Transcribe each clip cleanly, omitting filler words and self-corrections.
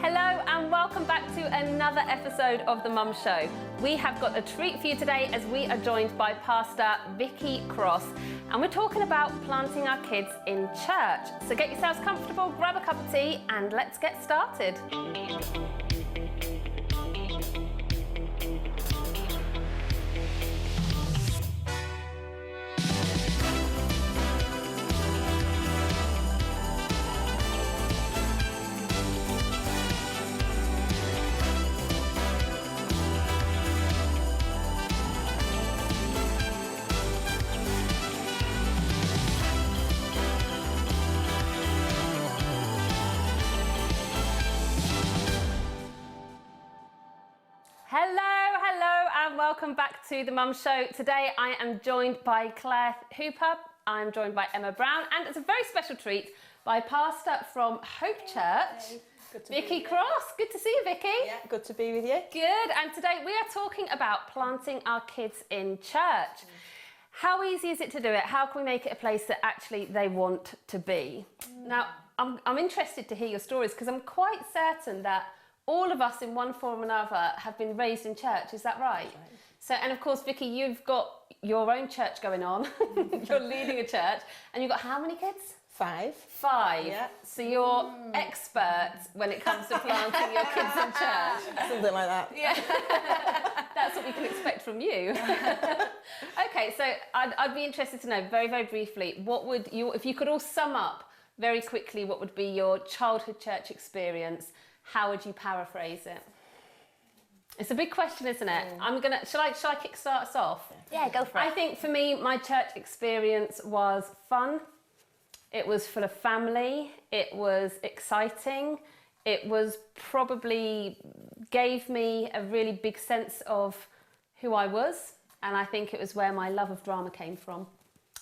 Hello and welcome back to another episode of The Mum Show. We have got a treat for you today as we are joined by Pastor Vicky Cross, and we're talking about planting our kids in church. So get yourselves comfortable, grab a cup of tea and let's get started. Hello and welcome back to The Mum Show. Today I am joined by Claire Hooper, I'm joined by Emma Brown, and it's a very special treat by Pastor from Hope Church, Vicky Cross. Good to see you, Vicky. Yeah, good to be with you. Good, and today we are talking about planting our kids in church. How easy is it to do it? How can we make it a place that actually they want to be? Now, I'm interested to hear your stories because I'm quite certain that all of us in one form or another have been raised in church, is that right? That's right. So, and of course, Vicky, you've got your own church going on. You're leading a church, and you've got how many kids? 5. 5. Yeah. So you're experts when it comes to planting your kids in church. Something like that. Yeah. That's what we can expect from you. Okay, so I'd be interested to know, very, very briefly, what would you, if you could all sum up very quickly, what would be your childhood church experience? How would you paraphrase it? It's a big question, isn't it? Shall I kickstart us off? Yeah, go for it. I think for me, my church experience was fun. It was full of family. It was exciting. It was probably gave me a really big sense of who I was. And I think it was where my love of drama came from.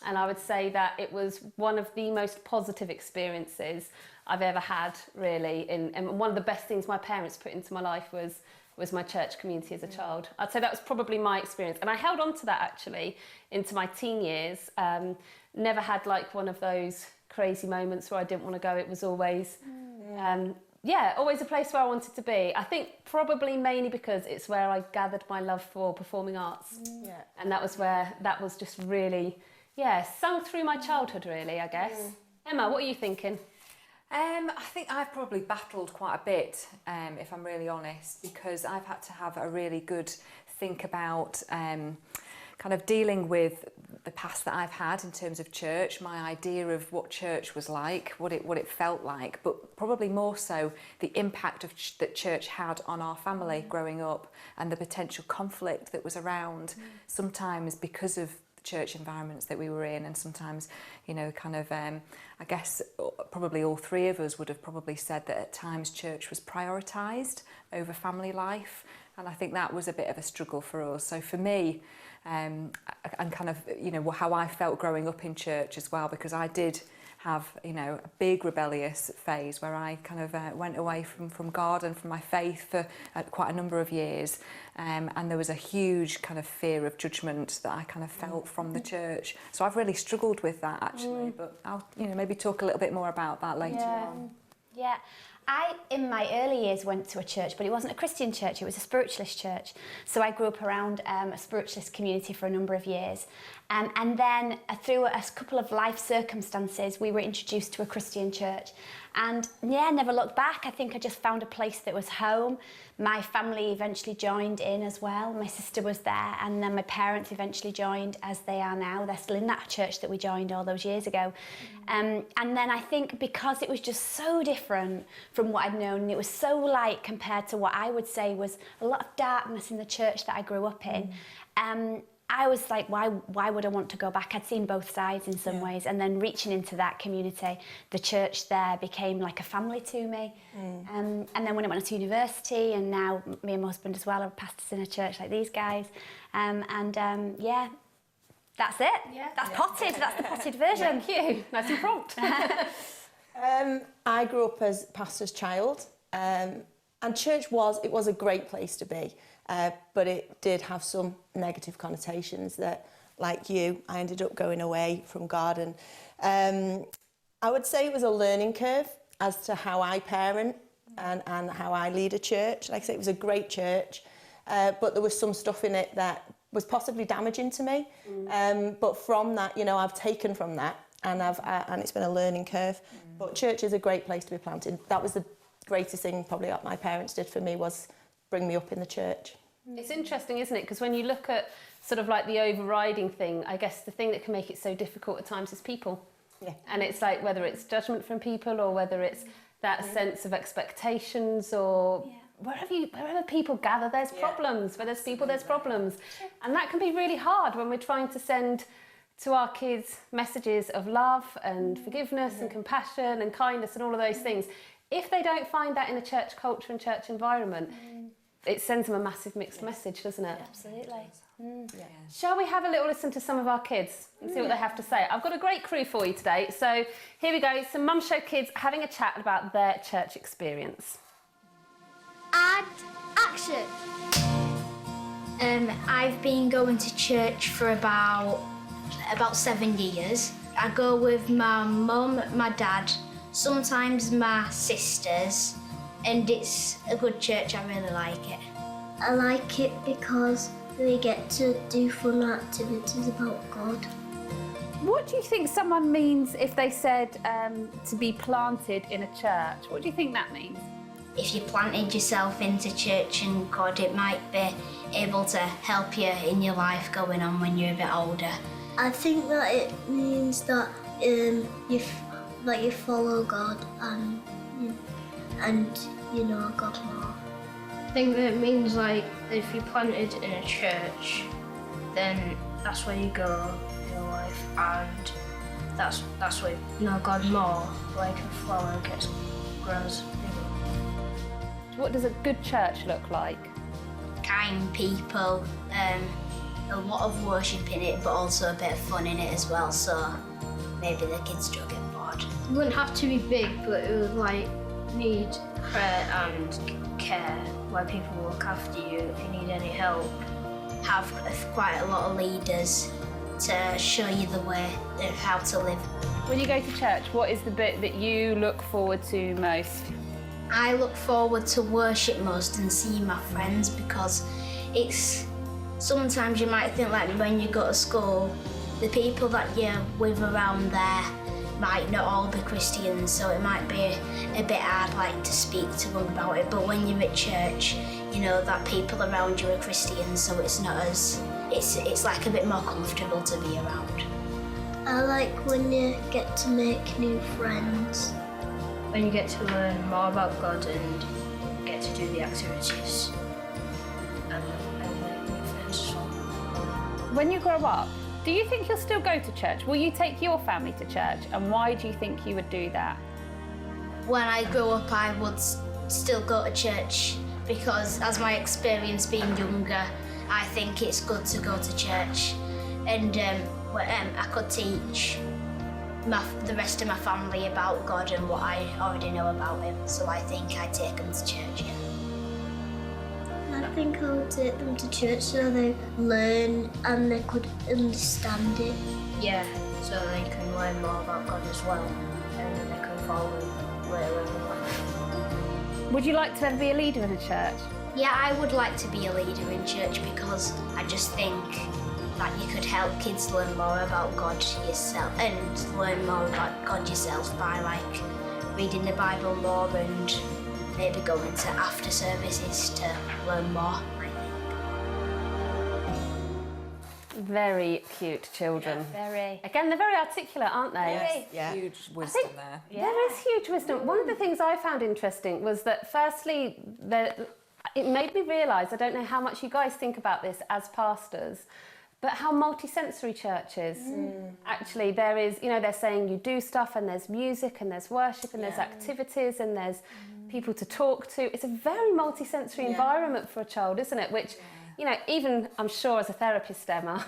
And I would say that it was one of the most positive experiences I've ever had, really. And one of the best things my parents put into my life was my church community as a child. I'd say that was probably my experience. And I held on to that, actually, into my teen years. Never had, like, one of those crazy moments where I didn't want to go. It was always, always a place where I wanted to be. I think probably mainly because it's where I gathered my love for performing arts. Yeah. And that was just really, sung through my childhood, really, I guess. Emma, what are you thinking? I think I've probably battled quite a bit, if I'm really honest, because I've had to have a really good think about kind of dealing with the past that I've had in terms of church, my idea of what church was like, what it felt like, but probably more so the impact of that church had on our family growing up and the potential conflict that was around, sometimes because of church environments that we were in, and sometimes, I guess probably all 3 of us would have probably said that at times church was prioritised over family life, and I think that was a bit of a struggle for us. So for me, and kind of, how I felt growing up in church as well, because I did have, a big rebellious phase where I kind of went away from God and from my faith for quite a number of years. And there was a huge kind of fear of judgment that I kind of felt from the church. So I've really struggled with that, actually. But I'll, maybe talk a little bit more about that later on. Yeah. I, in my early years, went to a church, but it wasn't a Christian church, it was a spiritualist church. So I grew up around a spiritualist community for a number of years. And then through a couple of life circumstances, we were introduced to a Christian church. And never looked back. I think I just found a place that was home. My family eventually joined in as well. My sister was there, and then my parents eventually joined, as they are now. They're still in that church that we joined all those years ago. And then I think because it was just so different from what I'd known, and it was so light compared to what I would say was a lot of darkness in the church that I grew up in, I was like, why would I want to go back? I'd seen both sides in some ways, and then reaching into that community, the church there became like a family to me. And then when I went to university, and now me and my husband as well are pastors in a church like these guys. That's it. Yeah. That's potted. That's the potted version. Thank you. Nice and prompt. I grew up as pastor's child, and church was a great place to be. But it did have some negative connotations that, like you, I ended up going away from God. And I would say it was a learning curve as to how I parent and how I lead a church. Like I say, it was a great church, but there was some stuff in it that was possibly damaging to me. But from that, you know, I've taken from that, and and it's been a learning curve. But church is a great place to be planted. That was the greatest thing probably that my parents did for me, was bring me up in the church. It's interesting, isn't it? Because when you look at sort of like the overriding thing, I guess the thing that can make it so difficult at times is people. Yeah. And it's like whether it's judgment from people or whether it's that sense of expectations or wherever people gather, there's problems. Where there's people, there's problems. And that can be really hard when we're trying to send to our kids messages of love and forgiveness and compassion and kindness and all of those things. If they don't find that in a church culture and church environment, it sends them a massive mixed message, doesn't it? Absolutely. Shall we have a little listen to some of our kids and see what they have to say? I've got a great crew for you today. So here we go, some Mum Show kids having a chat about their church experience. And action! I've been going to church for about 7 years. I go with my mum, my dad, sometimes my sisters, and it's a good church. I really like it. I like it because we get to do fun activities about God. What do you think someone means if they said to be planted in a church? What do you think that means? If you planted yourself into church and God, it might be able to help you in your life going on when you're a bit older. I think that it means that you follow God and you know God more. I think that it means like if you're planted in a church, then that's where you go in your life, and that's where you know God more, like a flower grows bigger. What does a good church look like? Kind people, a lot of worship in it, but also a bit of fun in it as well, so maybe the kids don't get bored. It wouldn't have to be big, but it would like need prayer and care, where people look after you if you need any help. Have quite a lot of leaders to show you the way of how to live. When you go to church, what is the bit that you look forward to most? I look forward to worship most and seeing my friends, because it's sometimes you might think like when you go to school, the people that you're with around there might not all be Christians, so it might be a bit hard like to speak to them about it. But when you're at church, you know that people around you are Christians, so it's not as it's like a bit more comfortable to be around. I like when you get to make new friends. When you get to learn more about God and get to do the activities and make new friends as well. When you grow up, do you think you'll still go to church? Will you take your family to church? And why do you think you would do that? When I grow up, I would still go to church, because as my experience being younger, I think it's good to go to church, and I could teach the rest of my family about God and what I already know about him, so I think I'd take them to church, yeah. I think I would take them to church so they learn and they could understand it. Yeah, so they can learn more about God as well, and they can follow him later in life. Would you like to ever be a leader in a church? Yeah, I would like to be a leader in church, because I just think that you could help kids learn more about God yourself and learn more about God yourself by like reading the Bible more and maybe going to after services to learn more, I think. Very cute children. Very. Again, they're very articulate, aren't they? Very. Yeah. Huge wisdom there. There is huge wisdom. One of the things I found interesting was that firstly, it made me realise, I don't know how much you guys think about this as pastors, but how multisensory church is. Actually, there is, you know, they're saying you do stuff and there's music and there's worship and there's activities and there's people to talk to. It's a very multisensory environment for a child, isn't it? Which, you know, even I'm sure as a therapist, Emma,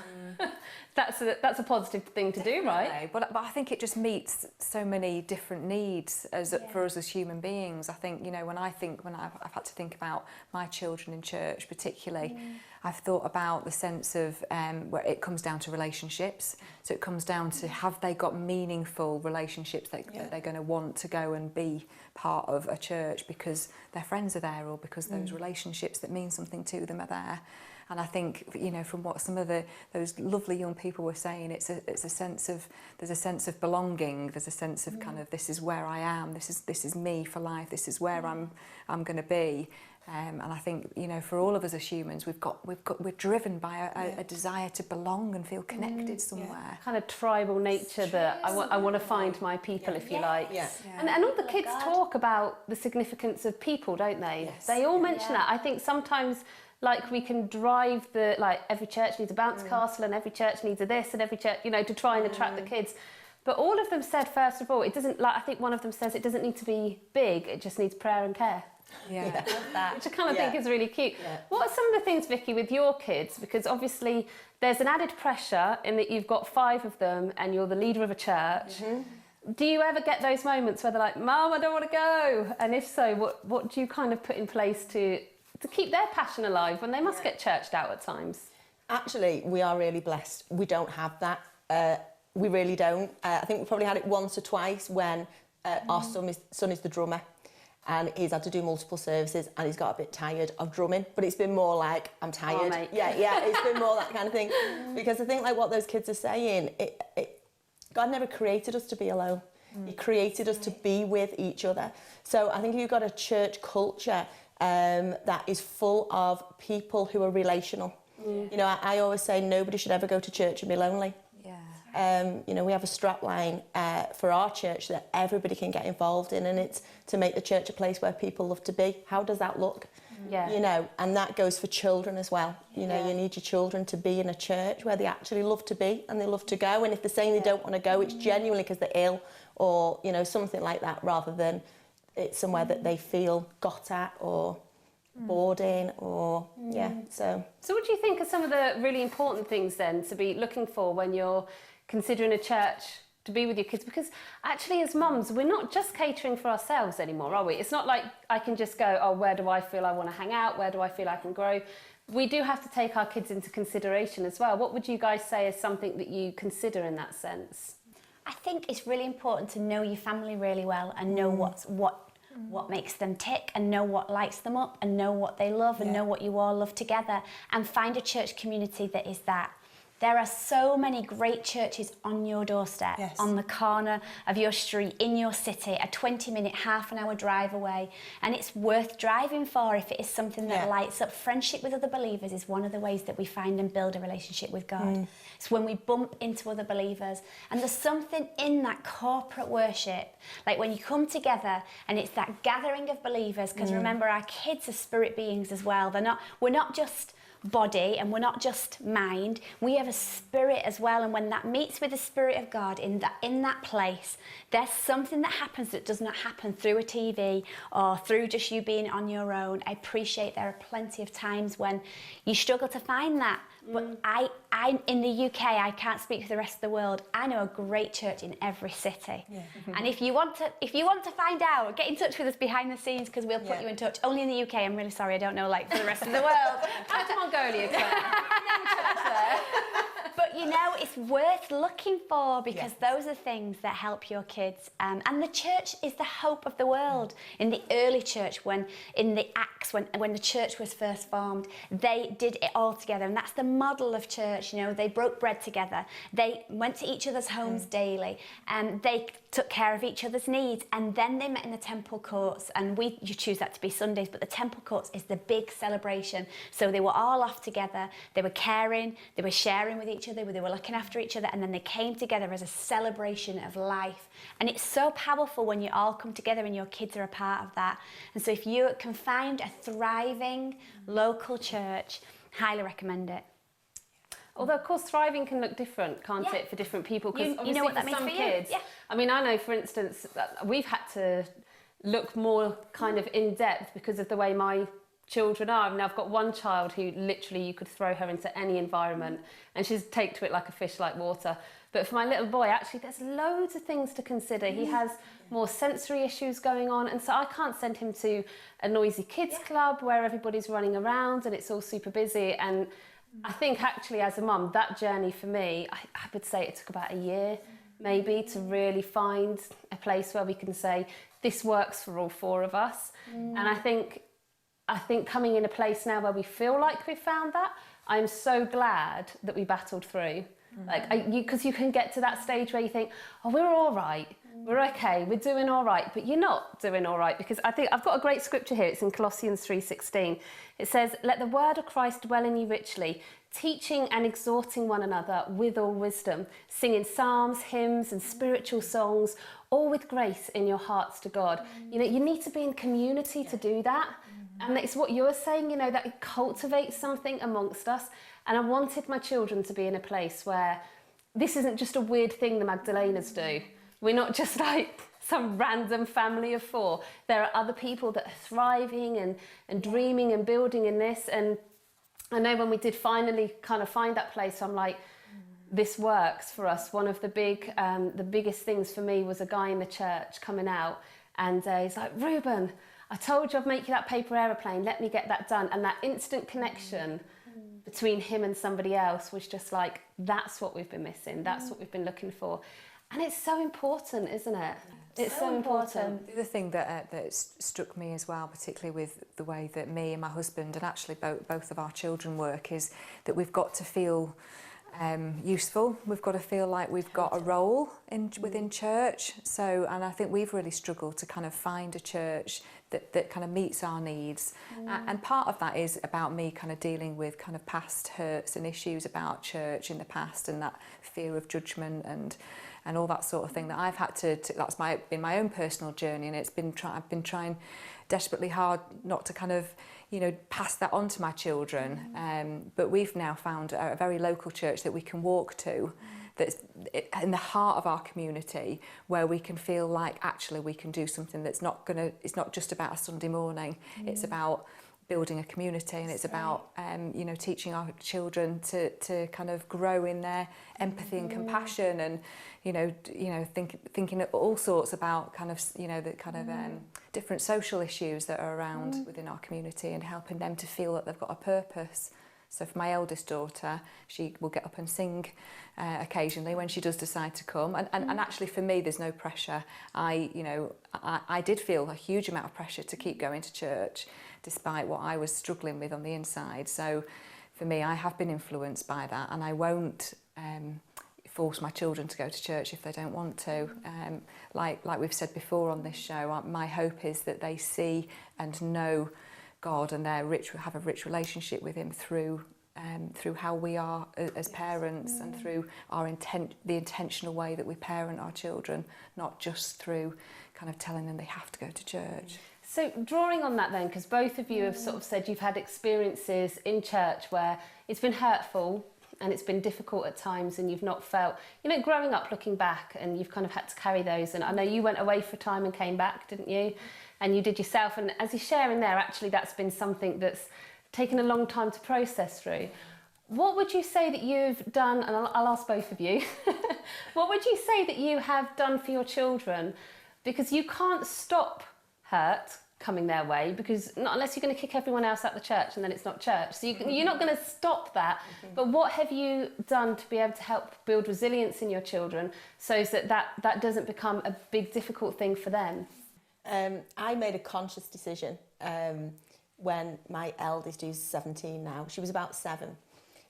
that's a positive thing to do, right? But I think it just meets so many different needs for us as human beings. I think, you know, when I've had to think about my children in church particularly, I've thought about the sense of where it comes down to relationships. So it comes down to, have they got meaningful relationships that they're going to want to go and be part of a church because their friends are there or because those relationships that mean something to them are there. And I think, you know, from what some of those lovely young people were saying, there's a sense of belonging. There's a sense of kind of, this is where I am. This is me for life. This is where I'm going to be. And I think, you know, for all of us as humans, we're driven by a desire to belong and feel connected somewhere. Kind of tribal nature that I want to find my people, if you like. Yeah. And all the kids talk about the significance of people, don't they? Yes. They all mention that. I think sometimes, like, we can drive every church needs a bounce castle and every church needs a this and every church, you know, to try and attract the kids. But all of them said, first of all, it doesn't, like, I think one of them says it doesn't need to be big, it just needs prayer and care. Yeah. Which I kind of think is really cute. Yeah. What are some of the things, Vicky, with your kids? Because obviously there's an added pressure in that you've got 5 of them and you're the leader of a church. Do you ever get those moments where they're like, Mum, I don't want to go? And if so, what do you kind of put in place to keep their passion alive when they must get churched out at times? Actually, we are really blessed. We don't have that. We really don't. I think we probably had it once or twice when our son is the drummer, and he's had to do multiple services and he's got a bit tired of drumming, but it's been more like, I'm tired. Oh, yeah, it's been more that kind of thing. Because I think, like what those kids are saying, God never created us to be alone. He created us to be with each other. So I think you've got a church culture that is full of people who are relational. You know, I always say nobody should ever go to church and be lonely. You know, we have a strap line for our church that everybody can get involved in, and it's to make the church a place where people love to be. How does that look? You know, and that goes for children as well. You know, you need your children to be in a church where they actually love to be and they love to go. And if they're saying they don't want to go, it's genuinely because they're ill or, you know, something like that, rather than it's somewhere that they feel got at or bored in or, So what do you think are some of the really important things then to be looking for when you're considering a church to be with your kids? Because actually as mums, we're not just catering for ourselves anymore, are we? It's not like I can just go, oh, where do I feel I want to hang out? Where do I feel I can grow? We do have to take our kids into consideration as well. What would you guys say is something that you consider in that sense? I think it's really important to know your family really well and know what makes them tick and know what lights them up and know what they love and know what you all love together, and find a church community that is that. There are so many great churches on your doorstep, on the corner of your street, in your city, a 20-minute, half-an-hour drive away. And it's worth driving for if it is something that lights up. Friendship with other believers is one of the ways that we find and build a relationship with God. It's when we bump into other believers. And there's something in that corporate worship, like when you come together and it's that gathering of believers, because remember, our kids are spirit beings as well. We're not just body and we're not just mind, we have a spirit as well, and when that meets with the Spirit of God in that place, there's something that happens that does not happen through a TV or through just you being on your own. I appreciate there are plenty of times when you struggle to find that, but I in the UK, I can't speak for the rest of the world, I know a great church in every city. And if you want to find out, get in touch with us behind the scenes, because we'll put you in touch. Only in the UK, I'm really sorry, I don't know like for the rest of the world. Come to Mongolia, Claire. But you know, it's worth looking for, because those are things that help your kids. And the church is the hope of the world. In the early church, in the Acts, when the church was first formed, they did it all together, and that's the model of church. You know, they broke bread together, they went to each other's homes daily, and they took care of each other's needs, and then they met in the temple courts, and you choose that to be Sundays, but the temple courts is the big celebration. So they were all off together, they were caring, they were sharing with each other, they were looking after each other, and then they came together as a celebration of life. And it's so powerful when you all come together and your kids are a part of that. And so if you can find a thriving local church, highly recommend it. Although, of course, thriving can look different, can't it, for different people? Because you know what that means some for kids, you. Yeah. I mean, I know, for instance, that we've had to look more kind of in depth because of the way my children are. I mean, I've got one child who literally you could throw her into any environment and she'd take to it like a fish like water. But for my little boy, actually, there's loads of things to consider. He has more sensory issues going on, and so I can't send him to a noisy kids club where everybody's running around and it's all super busy. And I think actually as a mum, that journey for me, I would say it took about a year maybe to really find a place where we can say, this works for all four of us. And I think coming in a place now where we feel like we've found that, I'm so glad that we battled through. Because you can get to that stage where you think, oh, we're all right, we're okay, we're doing all right, but you're not doing all right, because I think I've got a great scripture here. It's in Colossians 3:16. It says, let the word of Christ dwell in you richly, teaching and exhorting one another with all wisdom, singing psalms, hymns and spiritual songs, all with grace in your hearts to God. You know, you need to be in community to do that. And it's what you're saying, you know, that it cultivates something amongst us. And I wanted my children to be in a place where this isn't just a weird thing the Magdalenas do. We're not just like some random family of four. There are other people that are thriving and dreaming and building in this. And I know when we did finally kind of find that place, I'm like, this works for us. One of the biggest things for me was a guy in the church coming out, and he's like, Reuben, I told you I'd make you that paper aeroplane, let me get that done. And that instant connection between him and somebody else was just like, that's what we've been missing, that's what we've been looking for. And it's so important, isn't it? It's so important. The other thing that struck me as well, particularly with the way that me and my husband and actually both of our children work, is that we've got to feel useful. We've got to feel like we've got a role within church. So, and I think we've really struggled to kind of find a church that kind of meets our needs. And part of that is about me kind of dealing with kind of past hurts and issues about church in the past, and that fear of judgment and all that sort of thing that I've had to that's been my own personal journey, and I've been trying desperately hard not to kind of, you know, pass that on to my children. But we've now found a very local church that we can walk to, that's in the heart of our community, where we can feel like actually we can do something that's it's not just about a Sunday morning. It's about building a community, and it's about you know, teaching our children to kind of grow in their empathy and compassion, and you know thinking all sorts about kind of, you know, the kind of different social issues that are around within our community, and helping them to feel that they've got a purpose. So for my eldest daughter, she will get up and sing occasionally when she does decide to come. And actually for me, there's no pressure. I did feel a huge amount of pressure to keep going to church, despite what I was struggling with on the inside. So for me, I have been influenced by that, and I won't force my children to go to church if they don't want to. Like we've said before on this show, my hope is that they see and know God, and have a rich relationship with him through how we are as parents, and through the intentional way that we parent our children, not just through kind of telling them they have to go to church. So drawing on that then, because both of you have sort of said you've had experiences in church where it's been hurtful and it's been difficult at times, and you've not felt, you know, growing up looking back, and you've kind of had to carry those. And I know you went away for a time and came back, didn't you? And you did yourself. And as you're sharing there, actually that's been something that's taken a long time to process through. What would you say that you've done, and I'll ask both of you, what would you say that you have done for your children? Because you can't stop hurt coming their way, because not unless you're going to kick everyone else out the church, and then it's not church. So you're not going to stop that. But what have you done to be able to help build resilience in your children, so that doesn't become a big difficult thing for them? I made a conscious decision when my eldest, who's 17 now, she was about 7.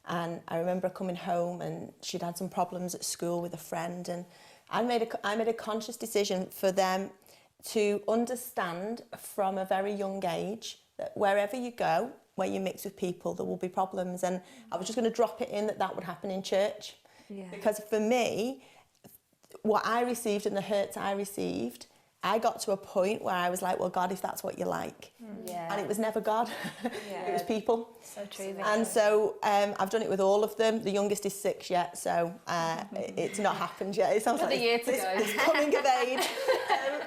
And I remember her coming home, and she'd had some problems at school with a friend, and I made a conscious decision for them to understand from a very young age that wherever you go, where you mix with people, there will be problems. And I was just going to drop it in that would happen in church. Yeah. Because for me, what I received and the hurts I received, I got to a point where I was like, well, God, if that's what you like. Yeah. And it was never God. Yeah. It was people. So true. And so I've done it with all of them. The youngest is 6 yet, so it's not happened yet. It sounds like a year to go. It's coming of age.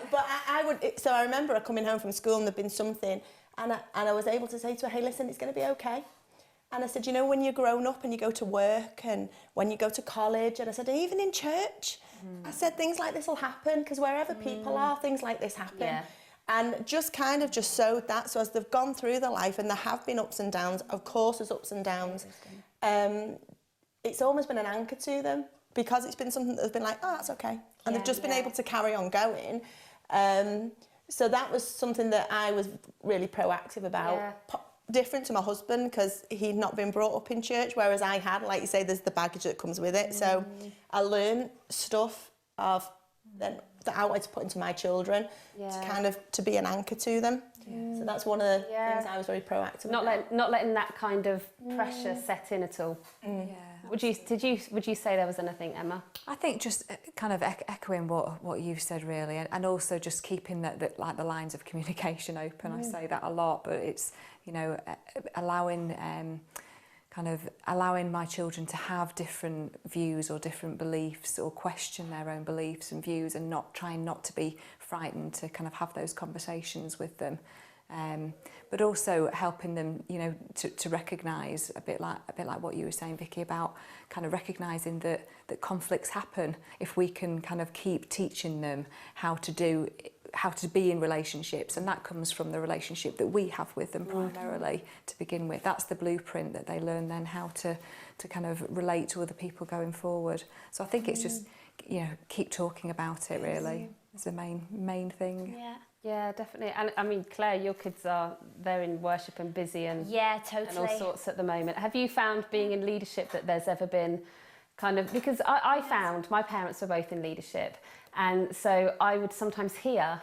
But so I remember her coming home from school, and there'd been something, and I was able to say to her, hey, listen, it's going to be okay. And I said, you know, when you're grown up and you go to work, and when you go to college, and I said, even in church, I said, things like this will happen, because wherever people are, things like this happen. Yeah. And just sowed that. So as they've gone through their life, and there have been ups and downs, of course there's ups and downs, it's almost been an anchor to them because it's been something that's been like, oh, that's okay. And they've just been Yeah. able to carry on going. So that was something that I was really proactive about. Yeah. Different to my husband, because he'd not been brought up in church, whereas I had, like you say, there's the baggage that comes with it. So I learned stuff of then that I wanted to put into my children to kind of to be an anchor to them. So that's one of the things I was very proactive about. Not letting that kind of pressure set in at all. Yeah. Would you say there was anything, Emma? I think just kind of echoing what you've said really, and also just keeping the lines of communication open. I say that a lot, but it's, you know, allowing my children to have different views or different beliefs, or question their own beliefs and views, and trying not to be frightened to kind of have those conversations with them. But also helping them, you know, to recognise a bit like what you were saying, Vicky, about kind of recognising that conflicts happen if we can kind of keep teaching them how to be in relationships, and that comes from the relationship that we have with them primarily to begin with. That's the blueprint that they learn then how to kind of relate to other people going forward. So I think it's just, you know, keep talking about it really is the main thing. Yeah. Yeah, definitely. And I mean, Claire, your kids they're in worship and busy and Yeah, totally. and all sorts at the moment. Have you found being in leadership that there's ever been kind of, because I found my parents were both in leadership, and so I would sometimes hear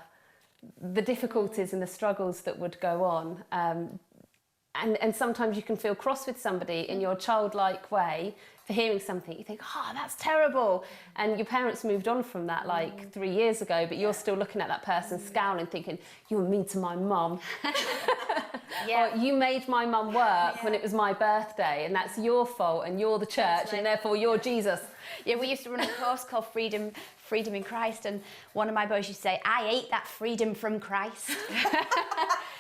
the difficulties and the struggles that would go on, and sometimes you can feel cross with somebody in your childlike way for hearing something. You think, oh, that's terrible, and your parents moved on from that like 3 years ago, but you're still looking at that person scowling, thinking, you were mean to my mum. Or you made my mum work when it was my birthday, and that's your fault, and you're the church, and therefore you're Jesus. Yeah, we used to run a course called Freedom in Christ, and one of my boys used to say, I ate that freedom from Christ.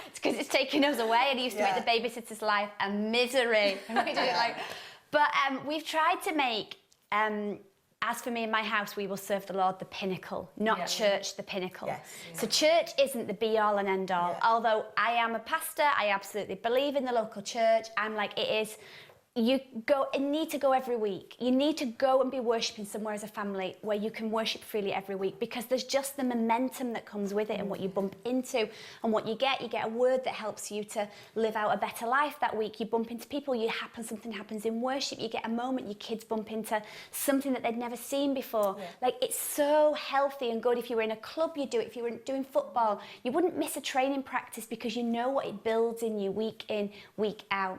It's because it's taking us away, and he used to make the babysitter's life a misery. And we did it but we've tried to make, as for me and my house, we will serve the Lord, the pinnacle, not church, the pinnacle. Yes. So church isn't the be-all and end-all. Although I am a pastor, I absolutely believe in the local church. I'm like, it is... You need to go every week. You need to go and be worshipping somewhere as a family where you can worship freely every week, because there's just the momentum that comes with it and what you bump into and what you get. You get a word that helps you to live out a better life that week. You bump into people, something happens in worship. You get a moment, your kids bump into something that they'd never seen before. Yeah. Like, it's so healthy and good. If you were in a club, you'd do it. If you were doing football, you wouldn't miss a training practice because you know what it builds in you week in, week out.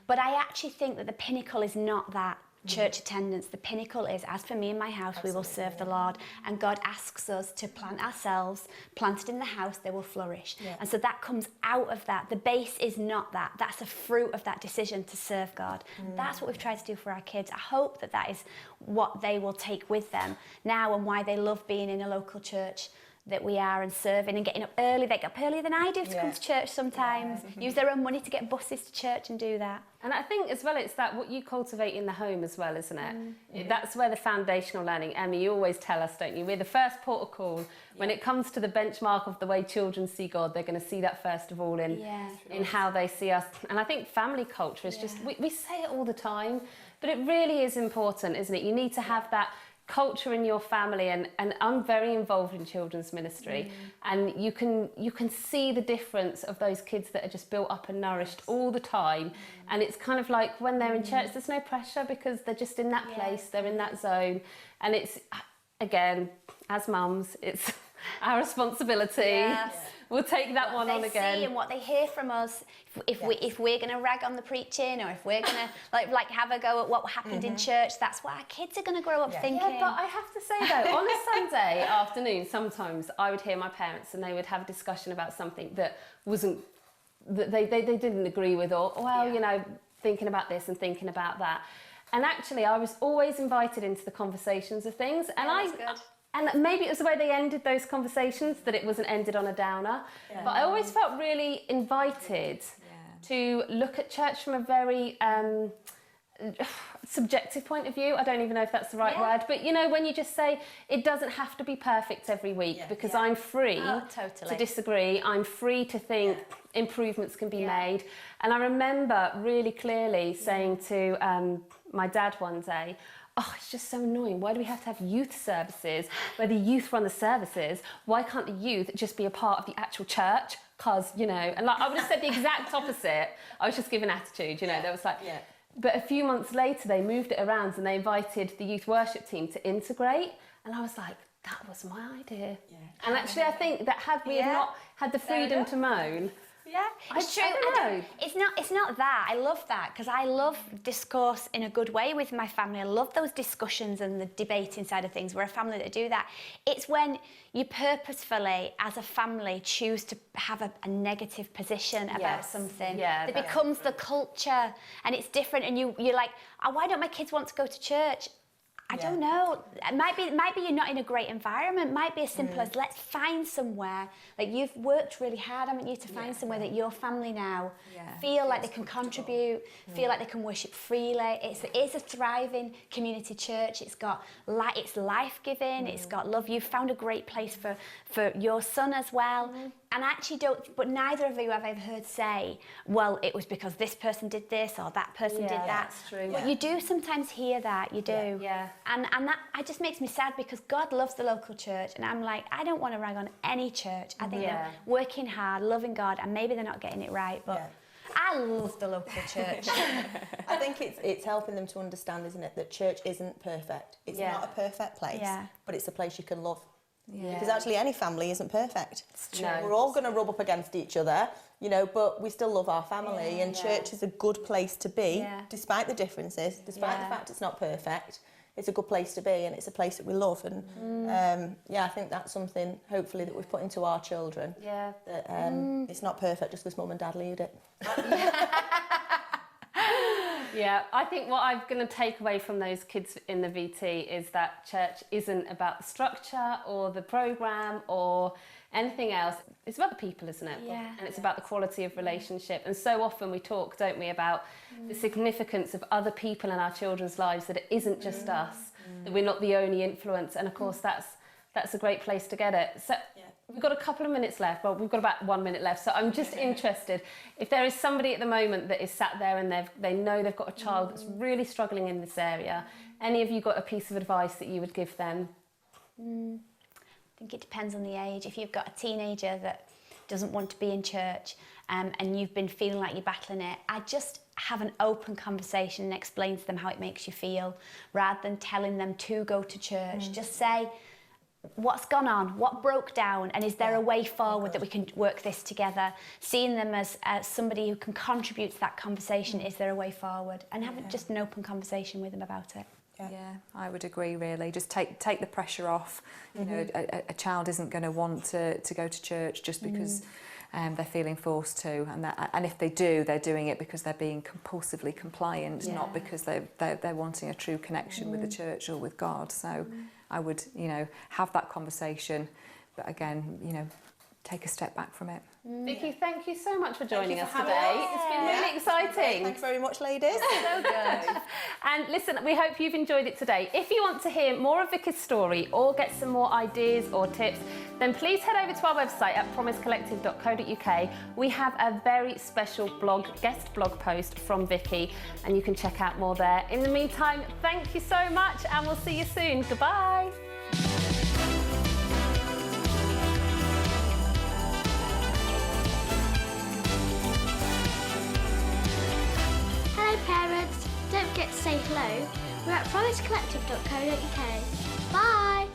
But I actually think that the pinnacle is not that church attendance. The pinnacle is, as for me and my house, we will serve the Lord. And God asks us to plant ourselves, planted in the house, they will flourish. Yeah. And so that comes out of that. The base is not that. That's a fruit of that decision to serve God. That's what we've tried to do for our kids. I hope that that is what they will take with them now, and why they love being in a local church that we are, and serving and getting up early. They get up earlier than I do to come to church sometimes. Use their own money to get buses to church and do that. And I think as well, it's that what you cultivate in the home as well, isn't it? That's where the foundational learning, Emmy, you always tell us, don't you? We're the first port of call. When it comes to the benchmark of the way children see God, they're going to see that first of all in how they see us. And I think family culture is just, we say it all the time, but it really is important, isn't it? You need to have that culture in your family, and I'm very involved in children's ministry, and you can see the difference of those kids that are just built up and nourished all the time, and it's kind of like when they're in church, there's no pressure because they're just in that place, they're in that zone, and it's, again, as mums, it's our responsibility. We'll take that one on again. What they see and what they hear from us. If we're going to rag on the preaching, or if we're going to like have a go at what happened in church, that's what our kids are going to grow up thinking. Yeah, but I have to say though, on a Sunday afternoon, sometimes I would hear my parents and they would have a discussion about something that wasn't, that they didn't agree with, or you know, thinking about this and thinking about that. And actually, I was always invited into the conversations of things, and And maybe it was the way they ended those conversations that it wasn't ended on a downer. But I always felt really invited to look at church from a very subjective point of view. I don't even know if that's the right word. But, you know, when you just say it doesn't have to be perfect every week, because I'm free to disagree. I'm free to think improvements can be made. And I remember really clearly saying to my dad one day, oh, it's just so annoying. Why do we have to have youth services where the youth run the services? Why can't the youth just be a part of the actual church? Because, you know, and like I would have said the exact opposite. I was just giving attitude, you know, there was like, but a few months later they moved it around and they invited the youth worship team to integrate. And I was like, that was my idea. Yeah. And actually I think that had we not had the freedom to moan, It's true. It's not that. I love that because I love discourse in a good way with my family. I love those discussions and the debating side of things. We're a family that do that. It's when you purposefully, as a family, choose to have a negative position about something that becomes the culture, and it's different. And you're like, oh, why don't my kids want to go to church? I don't know. It might be you're not in a great environment. It might be as simple as let's find somewhere. Like you've worked really hard, haven't you, to find somewhere that your family now feel like they can contribute, feel like they can worship freely. It is a thriving community church. It's got it's life-giving. It's got love. You've found a great place for your son as well. And I actually don't, but neither of you have ever heard say, well, it was because this person did this or that person did that. That's true. But you do sometimes hear that, you do. Yeah. And that it just makes me sad because God loves the local church, and I'm like, I don't want to rag on any church. I think they're working hard, loving God, and maybe they're not getting it right, but I love the local church. I think it's helping them to understand, isn't it, that church isn't perfect. It's not a perfect place, but it's a place you can love. Because actually any family isn't perfect. It's true. We're all going to rub up against each other, you know, but we still love our family, and church is a good place to be, despite the differences, despite the fact it's not perfect. It's a good place to be, and it's a place that we love, and I think that's something hopefully that we've put into our children. That it's not perfect just because mum and dad lead it. Yeah, I think what I'm going to take away from those kids in the VT is that church isn't about the structure or the programme or anything else. It's about the people, isn't it? Yeah. And it's about the quality of relationship. And so often we talk, don't we, about the significance of other people in our children's lives, that it isn't just us, that we're not the only influence. And of course, that's a great place to get it. So we've got a couple of minutes left. Well, we've got about 1 minute left. So I'm just interested, if there is somebody at the moment that is sat there and they know they've got a child that's really struggling in this area, any of you got a piece of advice that you would give them? I think it depends on the age. If you've got a teenager that doesn't want to be in church and you've been feeling like you're battling it, I just have an open conversation and explain to them how it makes you feel, rather than telling them to go to church. Just say, what's gone on, what broke down, and is there a way forward that we can work this together? Seeing them as somebody who can contribute to that conversation, is there a way forward? And have just an open conversation with them about it. Yeah, I would agree, really. Just take the pressure off. You know, a child isn't going to want to go to church just because they're feeling forced to, and if they do, they're doing it because they're being compulsively compliant, not because they're wanting a true connection with the church or with God. So I would, you know, have that conversation, but again, you know, take a step back from it. Vicky, thank you so much for joining us today. It's been really exciting. Thanks very much, ladies. So good. And listen, we hope you've enjoyed it today. If you want to hear more of Vicky's story or get some more ideas or tips, then please head over to our website at promisecollective.co.uk. We have a very special guest blog post from Vicky, and you can check out more there. In the meantime, thank you so much, and we'll see you soon. Goodbye. Hello parents, don't forget to say hello. We're at promisecollective.co.uk. Bye!